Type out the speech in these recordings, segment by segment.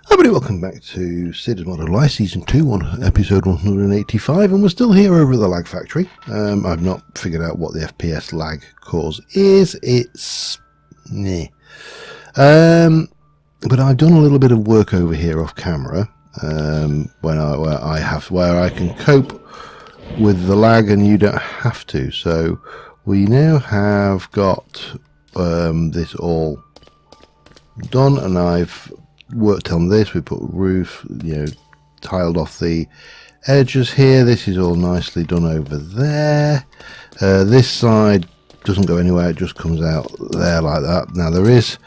Everybody, welcome back to Cids Modern Life Season 2 on episode 185, and we're still here over at the lag factory. I've not figured out what the FPS lag cause is. It's... meh. But I've done a little bit of work over here off camera, where I can cope with the lag and you don't have to. So we now have got this all done, and I've worked on this. We put roof, tiled off the edges here. This is all nicely done over there. This side doesn't go anywhere, it just comes out there like that. Now there is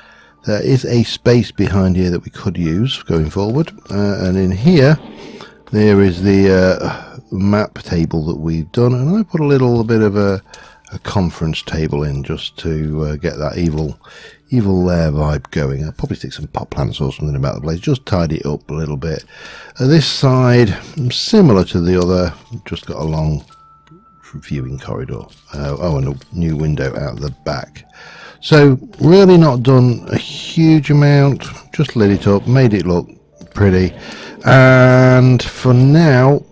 a space behind here that we could use going forward, and in here there is the map table that we've done, and I put a little bit of a conference table in just to get that evil lair vibe going. I'll probably stick some pot plants or something about the place, just tidy it up a little bit. This side, similar to the other, just got a long viewing corridor. And a new window out the back. So really not done a huge amount, just lit it up, made it look pretty, and for now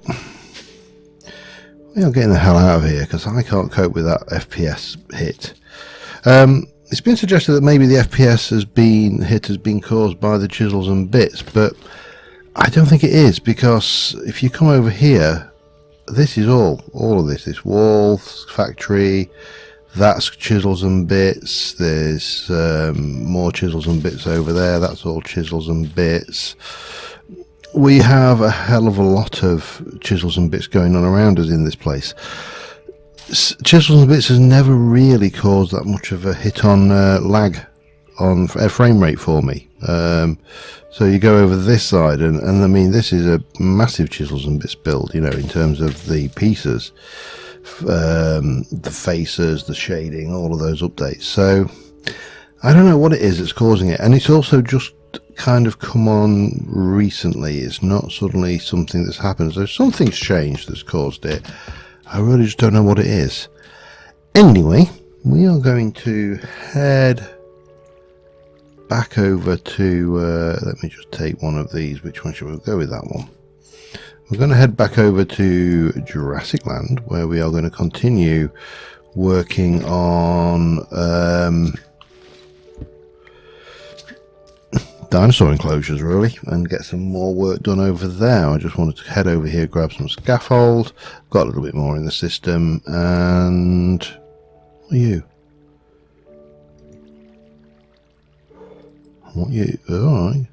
we are getting the hell out of here because I can't cope with that FPS hit. It's been suggested that maybe the FPS has been caused by the chisels and bits, but I don't think it is, because if you come over here, this is all of this wall, factory, that's chisels and bits, there's more chisels and bits over there, that's all chisels and bits. We have a hell of a lot of chisels and bits going on around us in this place. Chisels and bits has never really caused that much of a hit on lag on frame rate for me. So you go over this side, and I mean, this is a massive chisels and bits build, in terms of the pieces, the faces, the shading, all of those updates. So I don't know what it is that's causing it, and it's also just kind of come on recently. It's not suddenly something that's happened, so something's changed that's caused it. I really just don't know what it is. Anyway, we are going to head back over to, let me just take one of these. Which one should we go with? That one. We're going to head back over to Jurassic Land, where we are going to continue working on dinosaur enclosures, really, and get some more work done over there. I just wanted to head over here, grab some scaffold, got a little bit more in the system, and what are you? What are you? Alright.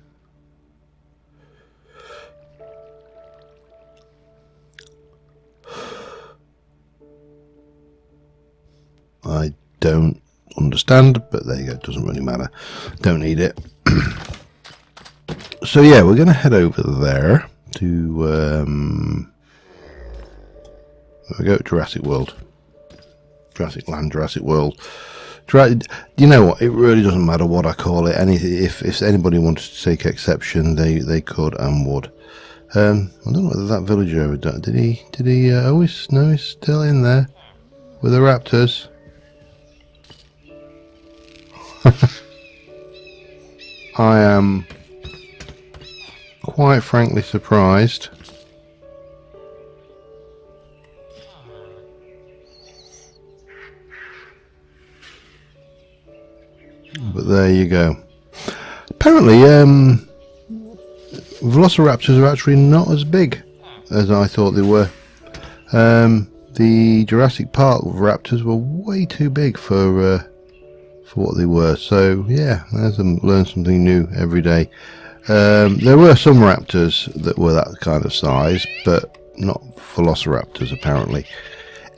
I don't understand, but there you go, it doesn't really matter. Don't need it. So yeah, we're going to head over there to there we go, Jurassic World, Jurassic Land, Jurassic World. You know what? It really doesn't matter what I call it. Anything. If anybody wanted to take exception, they could and would. I don't know whether that villager ever done. Did he always? No, he's still in there with the raptors. I am quite frankly surprised. But there you go. Apparently, velociraptors are actually not as big as I thought they were. The Jurassic Park raptors were way too big for what they were. So yeah, learn something new every day. There were some raptors that were that kind of size, but not velociraptors apparently.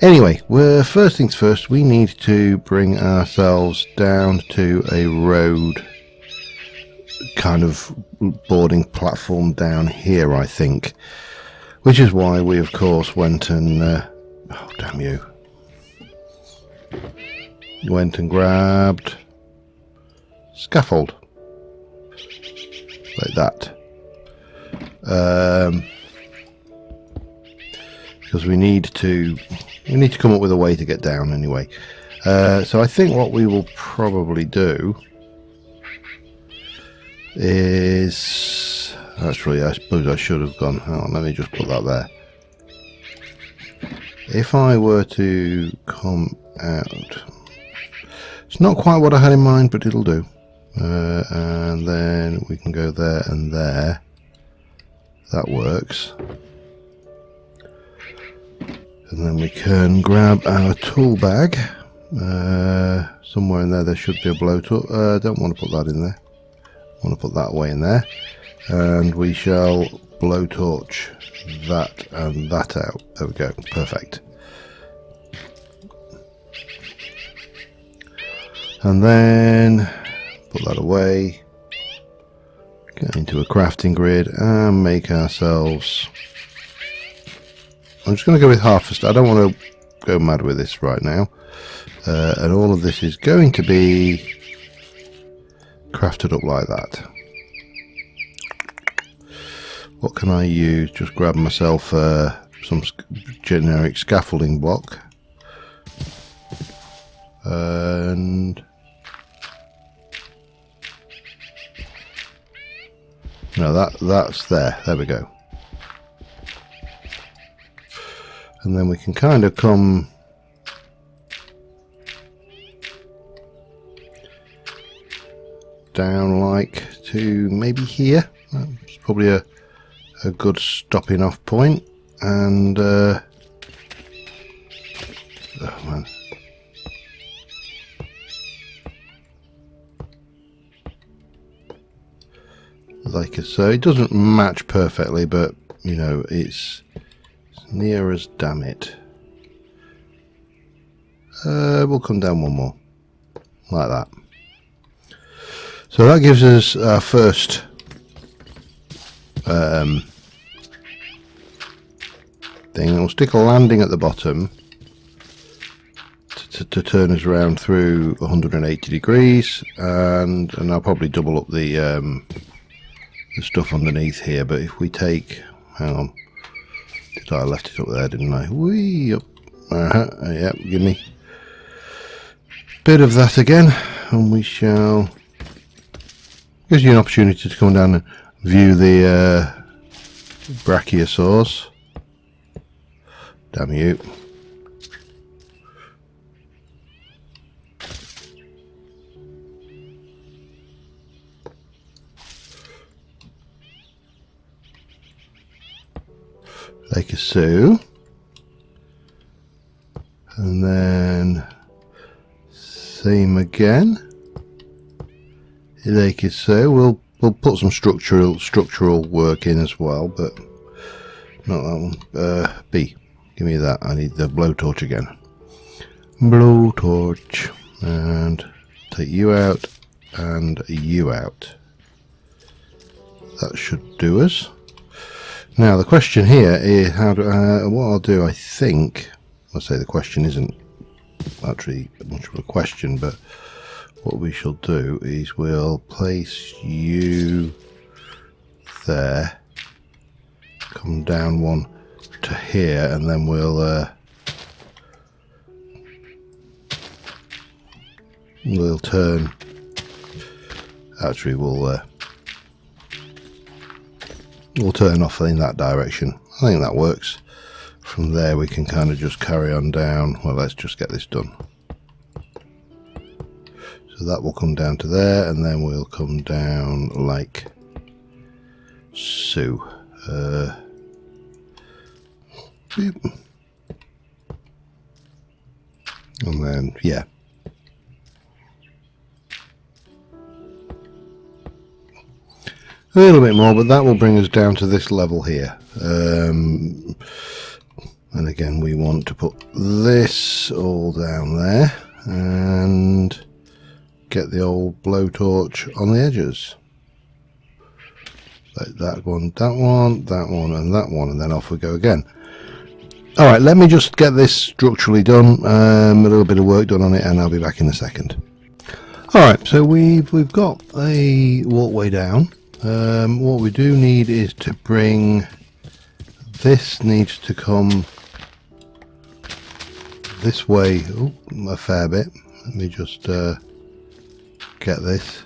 Anyway, first things first, we need to bring ourselves down to a road, kind of boarding platform down here, I think, which is why we of course went and oh damn you, went and grabbed scaffold like that, because we need to come up with a way to get down anyway. So I think what we will probably do is... Actually, I suppose I should have gone... Hang on, let me just put that there. If I were to come out... It's not quite what I had in mind, but it'll do. And then we can go there and there. That works. And then we can grab our tool bag. Somewhere in there should be a blowtorch. Don't want to put that in there. I want to put that away in there. And we shall blowtorch that and that out. There we go. Perfect. And then put that away. Get into a crafting grid and make ourselves... I'm just going to go with half a star. I don't want to go mad with this right now. And all of this is going to be crafted up like that. What can I use? Just grab myself some generic scaffolding block. And... no, that's there. There we go. And then we can kind of come down like to maybe here. That's probably a good stopping off point. And oh man, like so, it doesn't match perfectly, but you know it's near as damn it. We'll come down one more like that. So that gives us our first thing. We'll stick a landing at the bottom to turn us around through 180 degrees, and I'll probably double up the stuff underneath here. But if we take, hang on, I left it up there, didn't I? Whee up. Yep, give me a bit of that again, and we shall. Gives you an opportunity to come down and view the brachiosaurs. Damn you. Like so. And then same again. Like so. We'll put some structural work in as well, but not that one. B. Give me that. I need the blowtorch again. Blowtorch. And take you out and you out. That should do us. Now the question here is how do what I'll do, I think, I'll say the question isn't actually much of a question, but what we shall do is we'll place you there, come down one to here, and then we'll turn, actually we'll turn off in that direction. I think that works. From there we can kind of just carry on down. Well, let's just get this done. So that will come down to there, and then we'll come down like so. And then, yeah. A little bit more, but that will bring us down to this level here. And again, we want to put this all down there and get the old blowtorch on the edges. Like that one, that one, that one, and that one, and then off we go again. Alright, let me just get this structurally done, a little bit of work done on it, and I'll be back in a second. Alright, so we've got a walkway down. What we do need is to bring, this needs to come this way, a fair bit. Let me just get this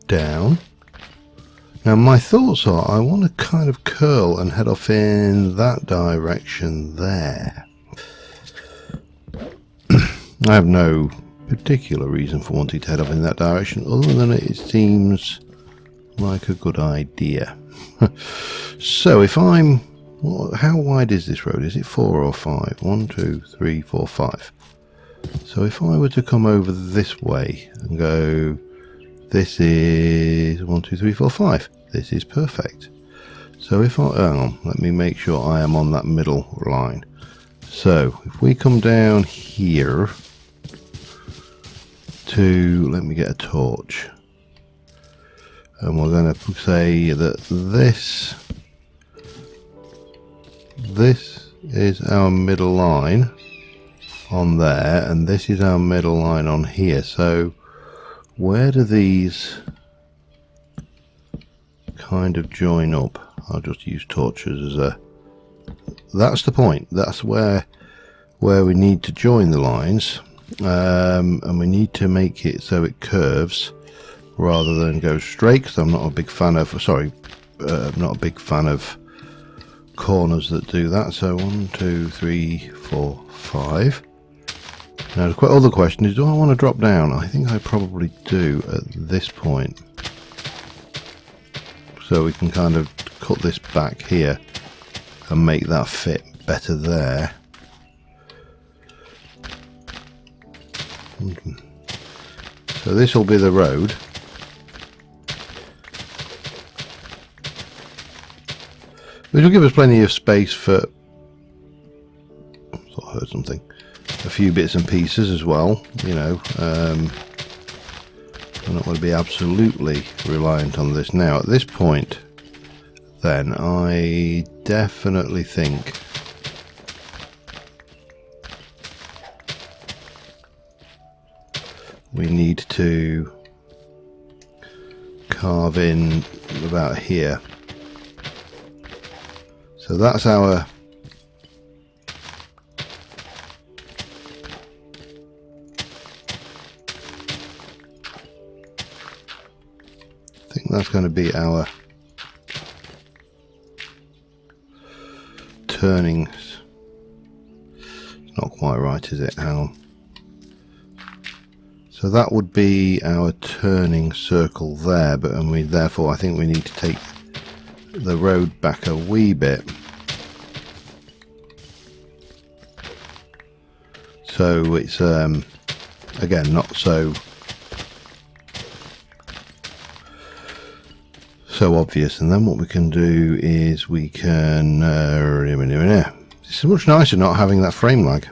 down. Now my thoughts are I want to kind of curl and head off in that direction there. I have no particular reason for wanting to head off in that direction other than it seems like a good idea. So if I'm... how wide is this road? Is it 4 or 5? 1, 2, 3, 4, 5. So if I were to come over this way and go... This is 1, 2, 3, 4, 5. This is perfect. So if I... hang on, let me make sure I am on that middle line. So if we come down here to... let me get a torch. And we're going to say that this is our middle line on there, and this is our middle line on here. So where do these kind of join up? I'll just use torches as a... that's the point. That's where we need to join the lines, and we need to make it so it curves rather than go straight, because I'm not a big fan of... I'm not a big fan of corners that do that. So 1, 2, 3, 4, 5. Now the other question is, do I want to drop down? I think I probably do at this point. So we can kind of cut this back here and make that fit better there. So this will be the road. Which will give us plenty of space for... I thought I heard something. A few bits and pieces as well, you know. I'm not going to be absolutely reliant on this. Now, at this point, then, I definitely think we need to carve in about here. So that's our... I think that's going to be our turnings. It's not quite right, is it? Hang on. So that would be our turning circle there, but and we therefore I think we need to take the road back a wee bit. So it's again not so obvious. And then what we can do is we can it's much nicer not having that frame lag.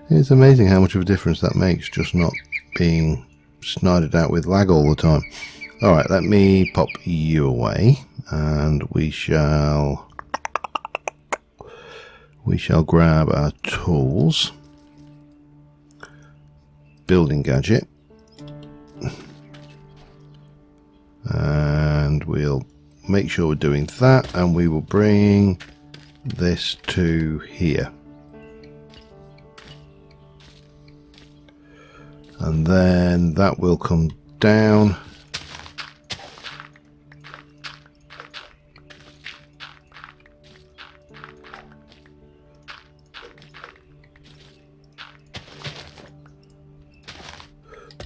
It's amazing how much of a difference that makes, just not being snided out with lag all the time. Alright, let me pop you away, and we shall grab our tools, building gadget, and we'll make sure we're doing that, and we will bring this to here. And then that will come down.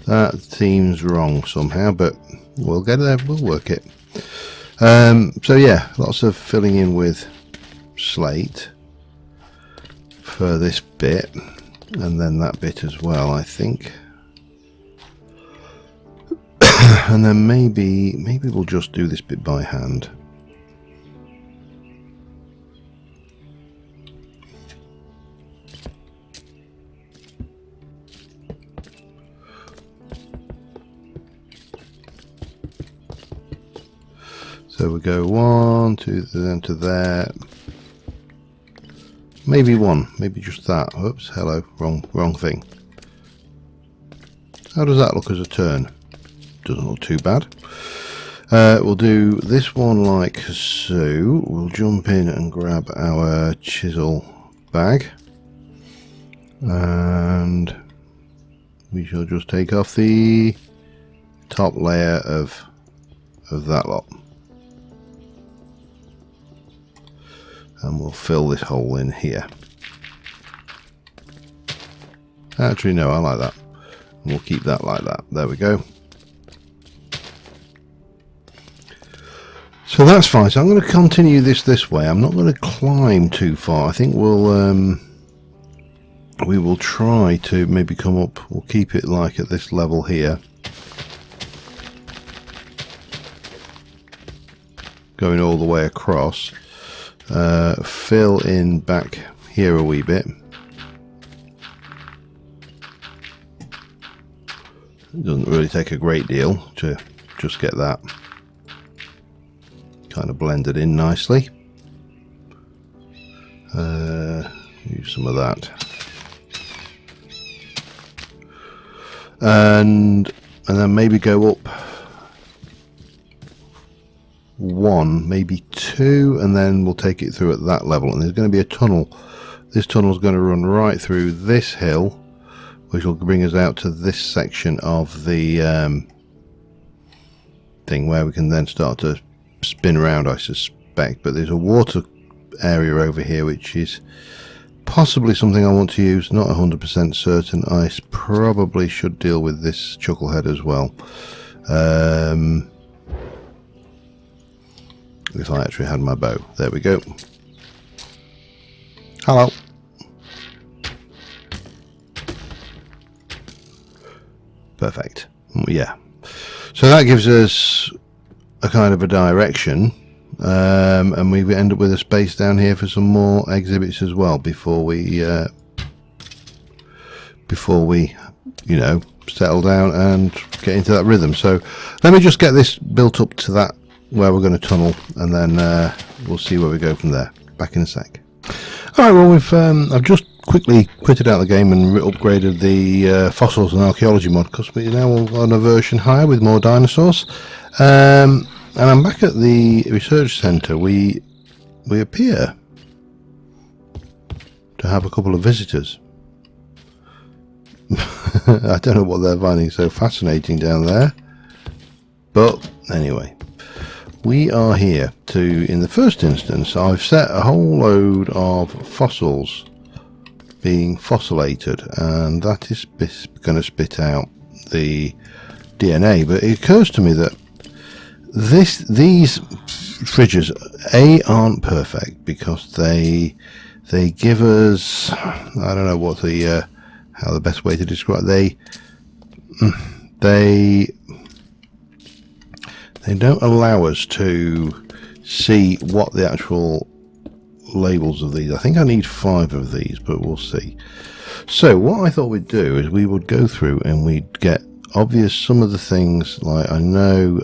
That seems wrong somehow, but we'll get there, we'll work it. So yeah, lots of filling in with slate for this bit, and then that bit as well, I think. And then maybe we'll just do this bit by hand. So we go 1, 2, then to there. Maybe 1, maybe just that. Oops, hello, wrong thing. How does that look as a turn? Doesn't look too bad. We'll do this one like so. We'll jump in and grab our chisel bag, and we shall just take off the top layer of of that lot. And we'll fill this hole in here. Actually, no, I like that. We'll keep that like that. There we go. So that's fine. So I'm going to continue this way. I'm not going to climb too far. I think we will try to maybe come up. We'll keep it like at this level here, going all the way across. Fill in back here a wee bit. It doesn't really take a great deal to just get that kind of blended in nicely. Use some of that, and then maybe go up one, maybe two, and then we'll take it through at that level. And there's going to be a tunnel. This tunnel is going to run right through this hill, which will bring us out to this section of the thing where we can then start to spin around, I suspect. But there's a water area over here which is possibly something I want to use. Not 100% certain. I probably should deal with this chucklehead as well, if I actually had my bow. There we go. Hello. Perfect. Yeah, so that gives us a kind of a direction, and we end up with a space down here for some more exhibits as well before we you know, settle down and get into that rhythm. So let me just get this built up to that where we're going to tunnel, and then we'll see where we go from there. Back in a sec. Alright, well, I've just quickly quitted out the game and upgraded the fossils and archaeology mod, because we're now on a version higher with more dinosaurs. And I'm back at the research centre. We appear to have a couple of visitors. I don't know what they're finding so fascinating down there, but anyway, we are here to, in the first instance, I've set a whole load of fossils being fossilated, and that is going to spit out the DNA. But it occurs to me that these fridges aren't perfect, because they give us, I don't know what the how the best way to describe, they don't allow us to see what the actual labels of these. I think I need 5 of these, but we'll see. So what I thought we'd do is we would go through and we'd get obvious some of the things, like I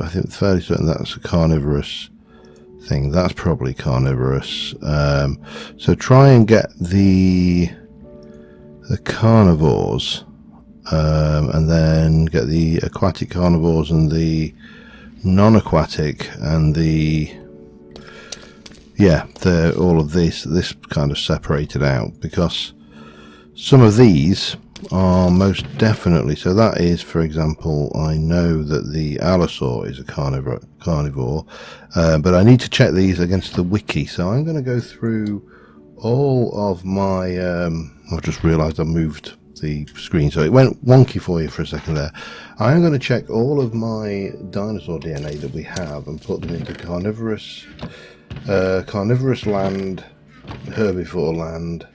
think fairly certain that's a carnivorous thing. That's probably carnivorous. So try and get the carnivores, and then get the aquatic carnivores and the non-aquatic, and all of this kind of separated out, because some of these are most definitely, so that is, for example, I know that the allosaur is a carnivore, but I need to check these against the wiki. So I'm going to go through all of my I've just realized I moved the screen, so it went wonky for you for a second there. I'm going to check all of my dinosaur DNA that we have and put them into carnivorous land, herbivore land,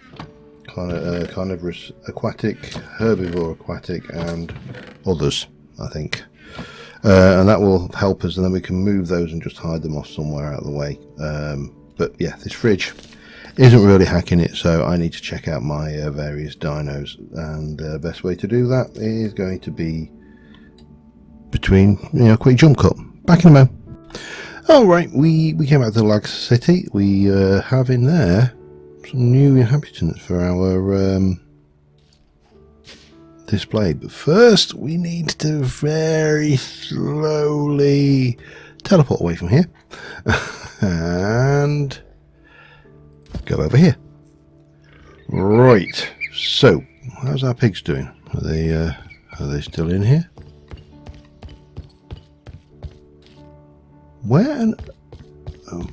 carnivorous aquatic, herbivore aquatic, and others, I think. And that will help us, and then we can move those and just hide them off somewhere out of the way. But yeah, this fridge isn't really hacking it, so I need to check out my various dinos, and the best way to do that is going to be between, a quick jump cut. Back in a moment. Alright, we came back to the Lag City. We have in there some new inhabitants for our display, but first we need to very slowly teleport away from here and go over here. Right, so how's our pigs doing? Are they still in here? Where? Oh.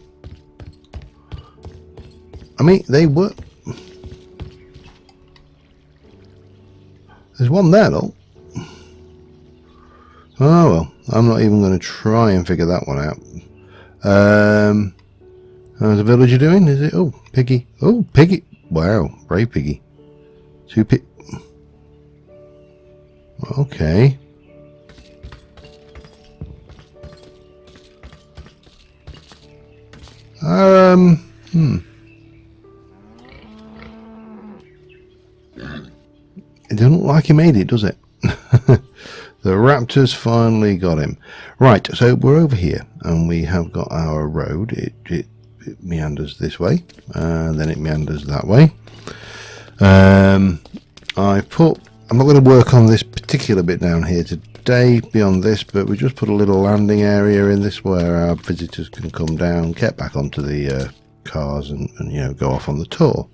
I mean, they were. There's one there, though. Oh well, I'm not even going to try and figure that one out. How's the villager doing? Is it? Oh, piggy. Oh, piggy. Wow, brave piggy. 2 pig. Okay. It doesn't look like he made it, does it? The raptors finally got him. Right, so we're over here, and we have got our road. It meanders this way, and then it meanders that way. I'm not going to work on this particular bit down here today beyond this, but we just put a little landing area in this where our visitors can come down, get back onto the cars, and you know, go off on the tour.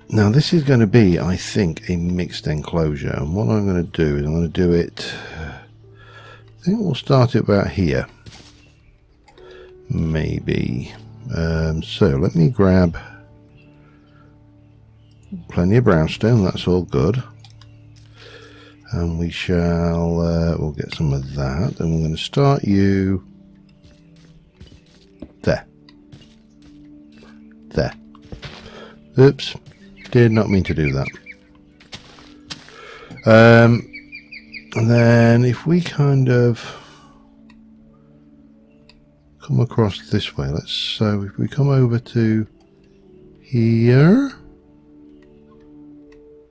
Now this is going to be, I think, a mixed enclosure, and what I'm going to do is I'm going to do it, I think we'll start it about here, maybe. So let me grab plenty of brownstone, that's all good, and we shall, we'll get some of that, and we're going to start you there. Oops. Did not mean to do that. And then if we kind of come across this way, so if we come over to here,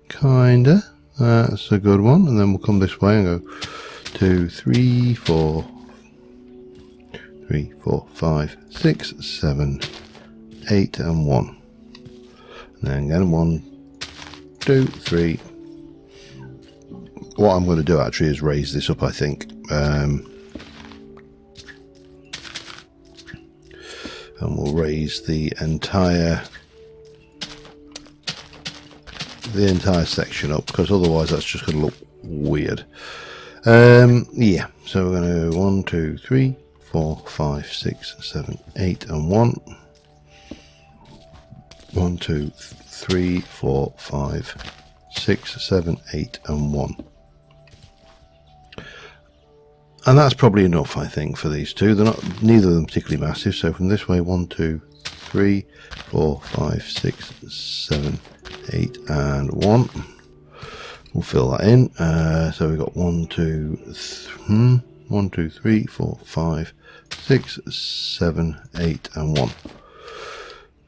kinda, that's a good one, and then we'll come this way and go 2, 3, 4, 5, 6, 7, 8, and 1. And then 1, 2, 3. What I'm going to do actually is raise this up, I think, and we'll raise the entire section up, because otherwise that's just going to look weird. Yeah, so we're going to 1, 2, 3, 4, 5, 6, 7, 8, and 1. 1, 2, 3, 4, 5, 6, 7, 8, and 1. And that's probably enough, I think, for these two. They're not, neither of them particularly massive. So from this way, 1, 2, 3, 4, 5, 6, 7, 8, and 1. We'll fill that in. So we've got 1, 2, 3, 4, 5, 6, 7, 8, and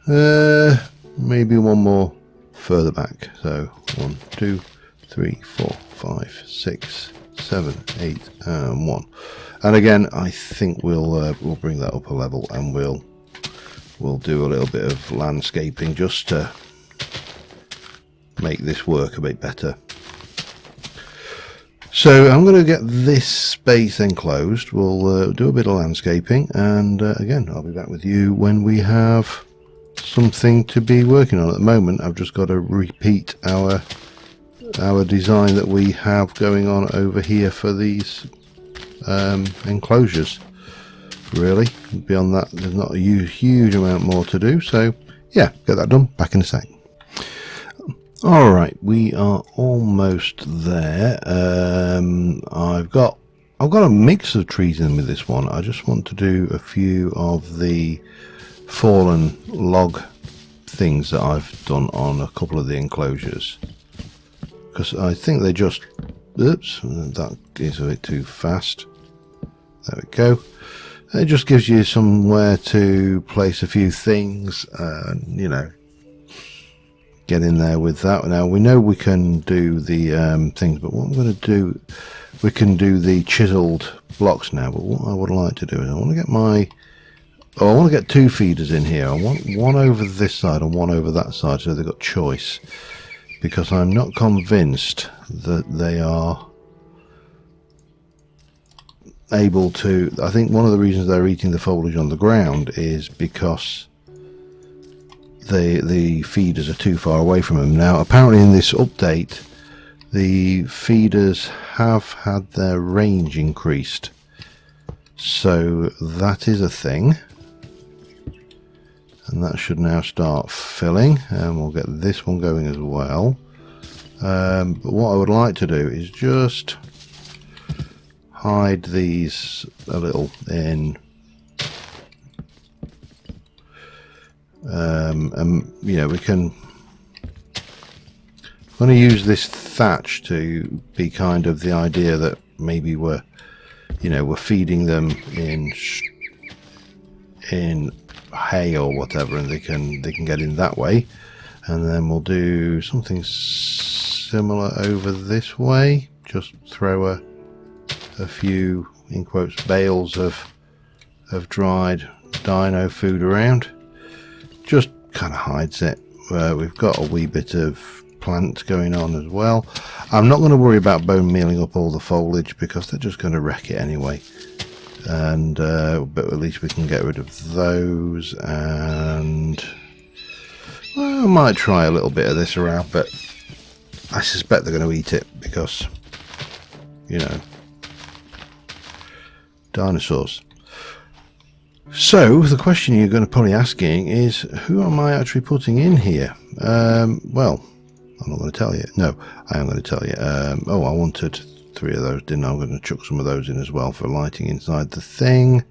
1. Maybe one more further back. So 1, 2, 3, 4, 5, 6, 7, 8, and 1. And again, I think we'll bring that up a level, and we'll do a little bit of landscaping just to make this work a bit better. So I'm going to get this space enclosed. We'll do a bit of landscaping, and again, I'll be back with you when we have something to be working on. At the moment, I've just got to repeat our design that we have going on over here for these enclosures. Really, beyond that, there's not a huge amount more to do. So yeah, get that done. Back in a sec. All right, we are almost there. I've got a mix of trees in with this one. I just want to do a few of the fallen log things that I've done on a couple of the enclosures, because I think they just, oops, that is a bit too fast. There we go. It just gives you somewhere to place a few things, you know, get in there with that. Now we know we can do the things, but what I'm going to do, we can do the chiseled blocks now, but what I would like to do is I want to get 2 feeders in here. I want one over this side and one over that side, so they've got choice, because I'm not convinced that they are able to. I think one of the reasons they're eating the foliage on the ground is because the feeders are too far away from them. Now apparently in this update the feeders have had their range increased, So that is a thing, and that should now start filling, and we'll get this one going as well. But what I would like to do is just hide these a little in, and you know, we can. I'm going to use this thatch to be kind of the idea that maybe we're feeding them in hay or whatever, and they can get in that way. And then we'll do something similar over this way. Just throw a few, in quotes, bales of dried dino food around. Just kind of hides it. We've got a wee bit of plants going on as well. I'm not going to worry about bone mealing up all the foliage because they're just going to wreck it anyway. And but at least we can get rid of those. And well, I might try a little bit of this around, but I suspect they're going to eat it because, you know, dinosaurs. So the question you're going to probably asking is, who am I actually putting in here? Well, I'm not going to tell you. No, I am going to tell you. Oh, I wanted 3 of those, didn't I? I'm going to chuck some of those in as well for lighting inside the thing.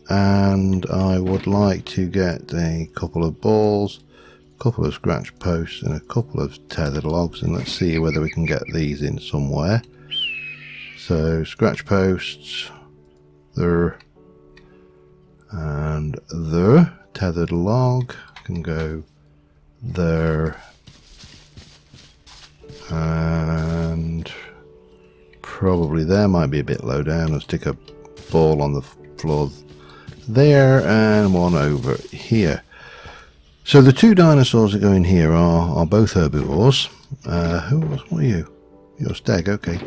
And I would like to get a couple of balls, a couple of scratch posts, and a couple of tethered logs. And let's see whether we can get these in somewhere. So scratch posts, there, and there. Tethered log can go there, and probably there. Might be a bit low down. I'll stick a ball on the floor there and one over here. So the 2 dinosaurs that go in here are both herbivores. What are you? You're a stag, okay.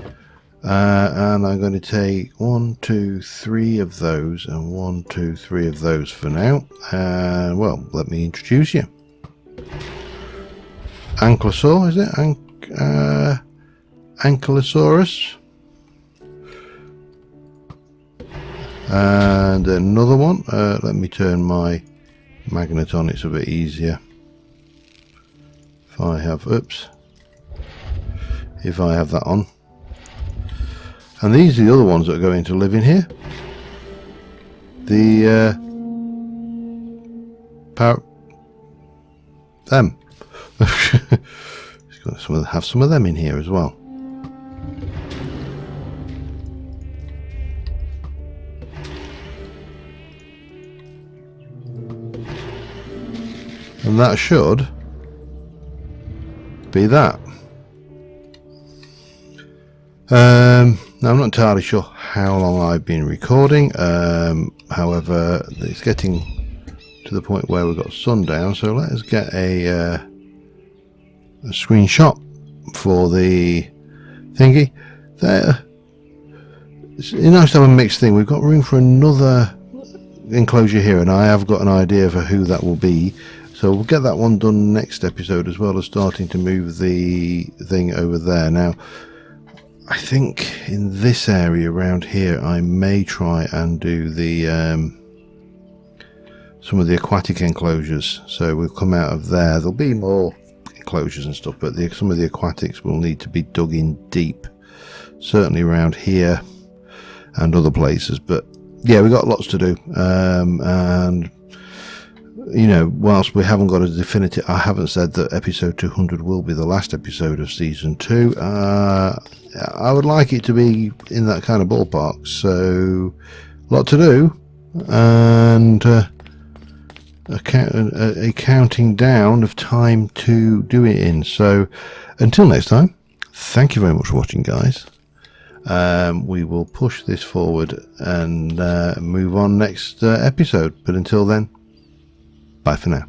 And I'm going to take 1, 2, 3 of those and 1, 2, 3 of those for now. Well, let me introduce you. Ankylosaur, is it? Ankylosaurus. And another one. Let me turn my magnet on, it's a bit easier. If I have that on. And these are the other ones that are going to live in here. Them. Have some of them in here as well. And that should be that. Now I'm not entirely sure how long I've been recording. However, it's getting to the point where we've got sundown, so let us get a screenshot for the thingy. There, it's nice to have a mixed thing. We've got room for another enclosure here, and I have got an idea for who that will be. So we'll get that one done next episode, as well as starting to move the thing over there. Now, I think in this area around here, I may try and do the some of the aquatic enclosures. So we'll come out of there. There'll be more enclosures and stuff, but some of the aquatics will need to be dug in deep. Certainly around here and other places. But yeah, we've got lots to do. And you know, whilst we haven't got a definitive, I haven't said that episode 200 will be the last episode of season 2. I would like it to be in that kind of ballpark, so a lot to do, and a counting down of time to do it in. So until next time, thank you very much for watching, guys. We will push this forward and move on next episode, but until then, bye for now.